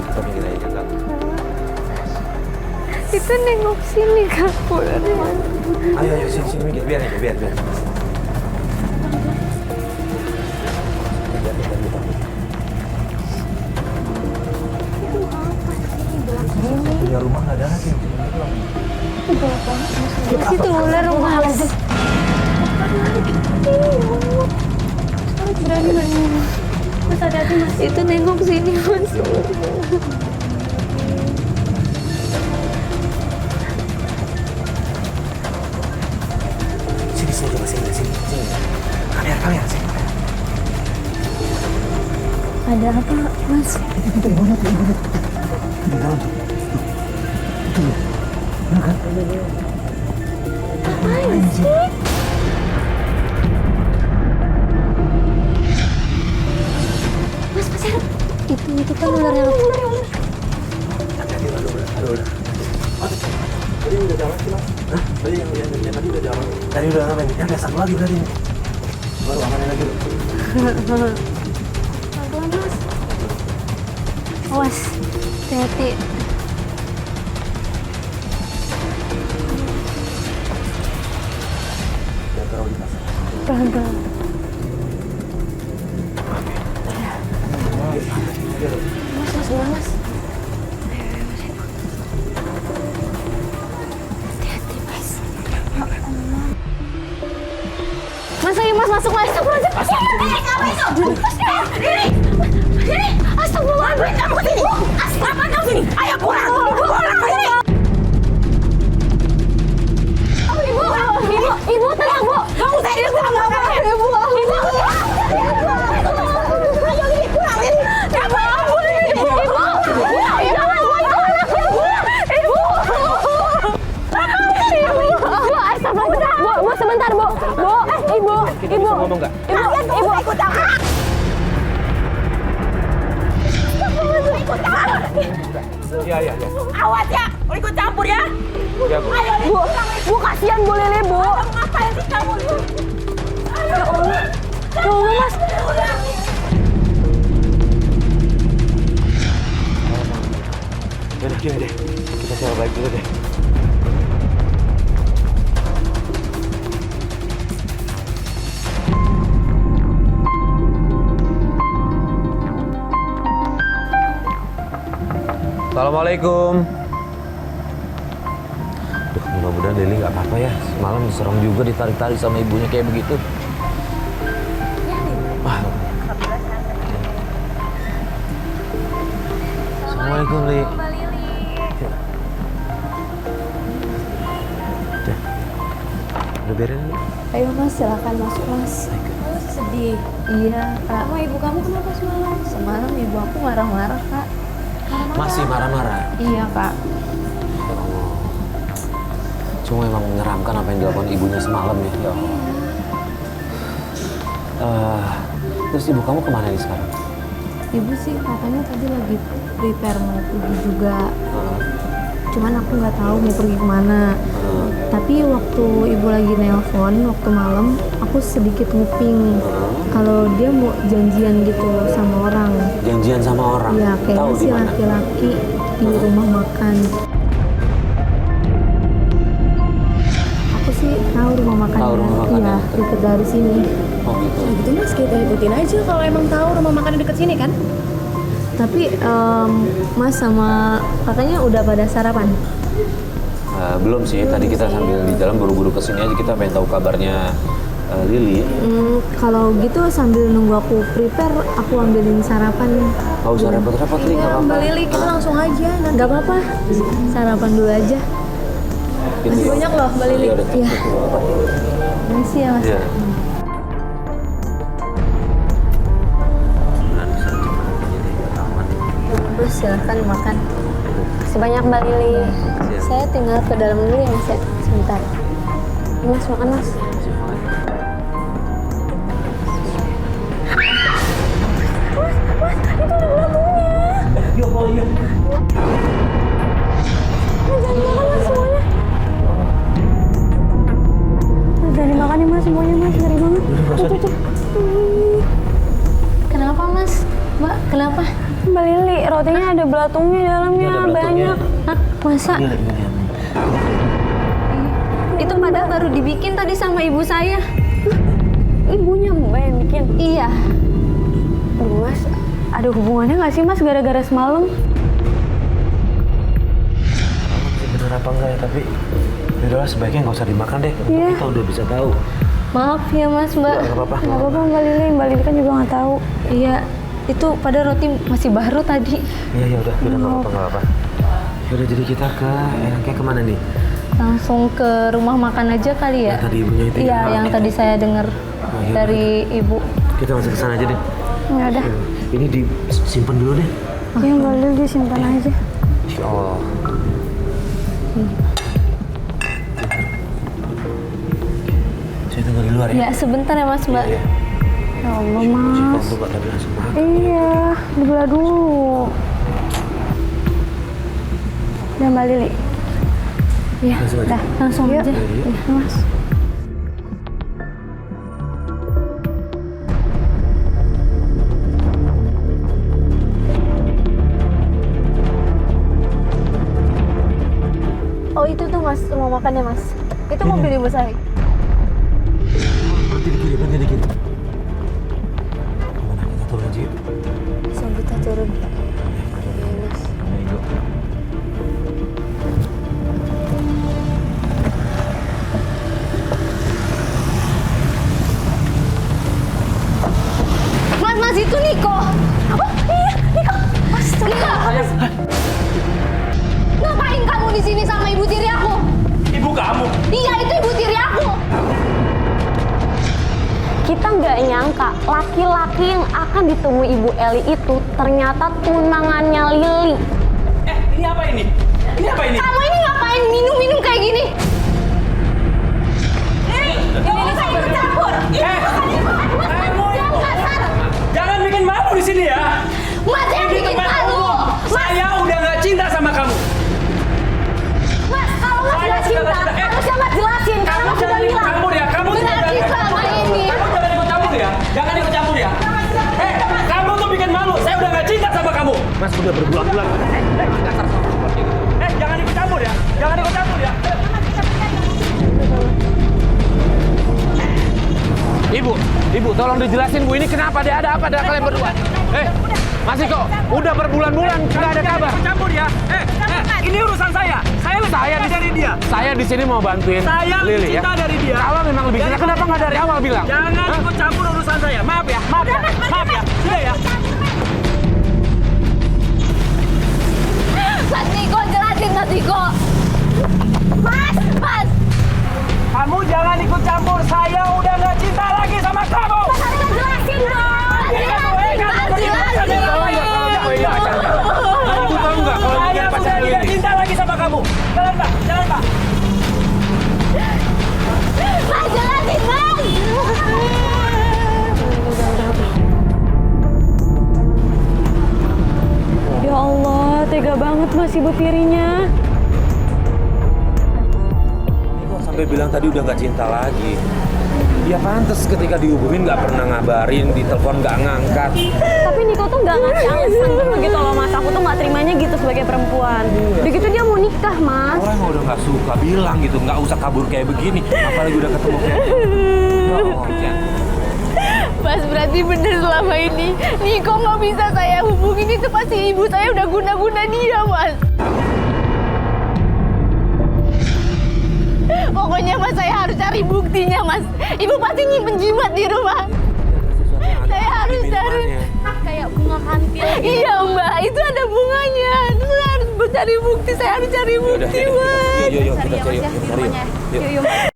kita minggir aja Kak. Itu nengok sini Kak. Ayo sini minggir, biar. Punya rumah nggak ada lagi. Itu ular rumah lagi. Berani banget. Mas hati-hati Mas. Itu nengok sini Mas. Sini coba sini. Kamera sini. Ada apa Mas? Itu di mana tuh? Di dalam tuh. Itu loh. Bener kan? Apaan sih? Mas, itu kan ular yang... Hati-hati, aduh. Tadi udah jalan sih, Mas. Hah? Tadi yang tadi udah jalan. Tadi udah ngapain? Yang ada satu lagi tadi. Baru amanin lagi loh. Pelan-pelan Mas. Awas, hati-hati. Jangan taruh di tas. Pelan-pelan. Mas, ular Mas. Hati-hati Mas. Mas, ayo Mas, masuk Mas. Apa itu? Ini! Astagfirullahaladzim, kamu kesini! Apa kamu sini? Ayo pulang kesini! Ibu, tenang Bu! Kamu serius sama apa? Ibu! Ayo ini, pulang ini! Ibu! Bu, sebentar Bu! Ibu! Kita bisa ngomong nggak? Ibu, ikut aku! Iya. Awas ya, ikut campur ya. Iya, Bu. Ayo, Bu, kasihan Bu Lili, Bu. kamu ngapain sih kamu? Ya Allah, Mas. Yaudah, gini deh. Kita coba balik dulu deh. Assalamualaikum. Duh, mudah-mudahan Lili nggak apa-apa ya. Semalam serem juga ditarik-tarik sama ibunya kayak begitu. Assalamualaikum, Li. Mbak Lili. Udah beres, Li? Ayo Mas, silakan masuk Mas. Sedih. Iya, Kak. Sama ibu kamu kenapa semalam? Semalam ibu aku marah-marah, Kak. Masih marah-marah? Iya, Kak. Ya Allah. Cuma memang menyeramkan apa yang dilakukan ibunya semalam ya. Ya Allah. Terus ibu kamu kemana nih sekarang? Ibu sih katanya tadi lagi prepare mau pergi juga. Cuman aku nggak tahu mau pergi kemana. Tapi waktu ibu lagi nelpon waktu malam, aku sedikit nguping kalau dia mau janjian gitu sama orang. Janjian sama orang? Iya, Tahu kayaknya di sih mana? laki-laki di rumah makan. Aku sih tahu rumah makan. Tahu rumah makan Iya, ya? deket dari sini. Oh gitu. Nah gitu Mas, kita ikutin aja kalau emang tahu rumah makan deket sini kan? Tapi Mas sama katanya udah pada sarapan? Belum sih, tadi kita sambil di jalan buru-buru kesini aja, kita pengen tahu kabarnya Lili. Kalau gitu sambil nunggu aku prepare, aku ambilin sarapan. Gak usah repot-repot, Li, nggak apa-apa. Mbak Lili, kita langsung aja. Nggak apa-apa, sarapan dulu aja. Gitu Masih ya. banyak loh Mbak Lili. Iya, udah. Iya. Makasih ya Mas. Iya. Mas silahkan makan. Sebanyak Mbak Lili. Siap. Saya tinggal ke dalam dulu ya Mas ya, sebentar. Mas makan Mas. Ya Allah, iya. Jangan dimakan Mas semuanya. Jangan dimakan ya Mas semuanya Mas, ngeri banget. Tuh. Kenapa Mas? Mbak, kenapa? Mbak Lili, rotinya ada belatungnya di dalamnya, Ada belatungnya. banyak. Hah, masa? Iya, iya, iya. Itu padahal baru dibikin tadi sama ibu saya. Ibunya Mbak yang bikin? Iya. Aduh Mas, ada hubungannya nggak sih Mas gara-gara semalam? Bener apa enggak ya, tapi udahlah sebaiknya nggak usah dimakan deh. Iya. Kita udah bisa tahu. Maaf ya Mas, Mbak. Nggak apa-apa. Nggak apa-apa Mbak Lili. Mbak Lili kan juga nggak tahu. Iya, itu pada roti masih baru tadi. Iya, ya udah nggak apa-apa, nggak apa. Yaudah, jadi kita enaknya kemana nih? Langsung ke rumah makan aja kali ya? Yang tadi ibunya itu Iya, ya? yang tadi saya dengar iya. dari ibu. Kita langsung ke sana aja deh. Ya udah. Ini disimpan dulu deh. Iya Mbak Lili disimpan aja. Insya Allah. Saya tunggu di luar ya. Ya sebentar ya Mas Mbak. Iya, iya. Ya Allah Si Mas. Kamu tadi langsung makan. Iya, dibelah dulu. Udah Mbak Lili. Iya, Langsung aja. udah langsung aja. Iya. Iya Mas. Oh itu tuh Mas, rumah makannya Mas. Itu mobil ibu saya. Berhenti dikit. Gimana, kita turun aja yuk. Langsung kita turun. Ayo. Mas itu Niko. Oh iya, Niko. Mas, Niko. Ngapain kamu di sini sama ibu tiri aku? Ibu kamu? Iya, itu ibu tiri aku. Kita nggak nyangka laki-laki yang akan ditemui Ibu Eli itu ternyata tunangannya Lili. Ini apa ini? Ini apa ini? Kamu ini ngapain minum-minum kayak gini? Ini usah ikut campur. Kamu Yang kasar. jangan bikin malu di sini ya. Mas yang Ini bikin tempat malu. umum. Saya udah nggak cinta sama kamu. Mas, kalau Mas Saya nggak sudah cinta, nggak cinta. harusnya Mas jelasin. Karena Kamu Mas sudah jangan ikut bilang. campur ya. Kamu Berarti selama ini. Kamu jangan ikut campur ya. Jangan ikut campur ya. Kamu tuh bikin malu. Saya udah nggak cinta sama kamu. Mas udah berbulan-bulan. Jangan ikut campur ya. Jangan ikut campur ya. Ibu, tolong dijelasin Bu, ini kenapa dia ada apa dengan kalian berdua? Masih kok, udah berbulan-bulan nggak ada kabar. Ikut campur ya. Ini urusan saya. Saya lebih cinta dari dia. Saya di sini mau bantuin Saya lebih Lili ya. cinta dari dia. Kalau memang lebih cinta, kenapa nggak dari awal bilang? Jangan ikut campur urusan saya. Maaf ya. Maaf ya. Sudah ya. Mas Niko, jelasin Mas Niko. Mas. Kamu jangan ikut campur. Saya udah nggak cinta lagi sama kamu. Mas harus jelasin dong. Jelasin. Ibu tahu nggak kalau Saya dia udah pacar tidak Lili? cinta lagi sama kamu. Jalan Pak. Mas jelasin, Mas. Ya Allah, tega banget Mas ibu tirinya. Ini kok sampai bilang tadi udah nggak cinta lagi. Ya pantas ketika dihubungin nggak pernah ngabarin, di telepon nggak ngangkat. Tapi Niko tuh nggak ngasih alasan begitu loh Mas. Aku tuh nggak terimanya gitu sebagai perempuan. Begitu dia mau nikah Mas. Orang udah nggak suka bilang gitu, nggak usah kabur kayak begini. Apalagi udah ketemu kayak gini. Mas berarti bener selama ini Niko nggak bisa saya hubungin, itu pasti ibu saya udah guna-guna dia Mas. Pokoknya Mas saya harus cari buktinya Mas. Ibu pasti nyimpen jimat di rumah. Saya harus cari kayak bunga kantil. Iya Mbak, itu ada bunganya. Terus saya harus cari bukti, saya harus cari bukti Mas. Yuk, kita cari yuk. Yuk.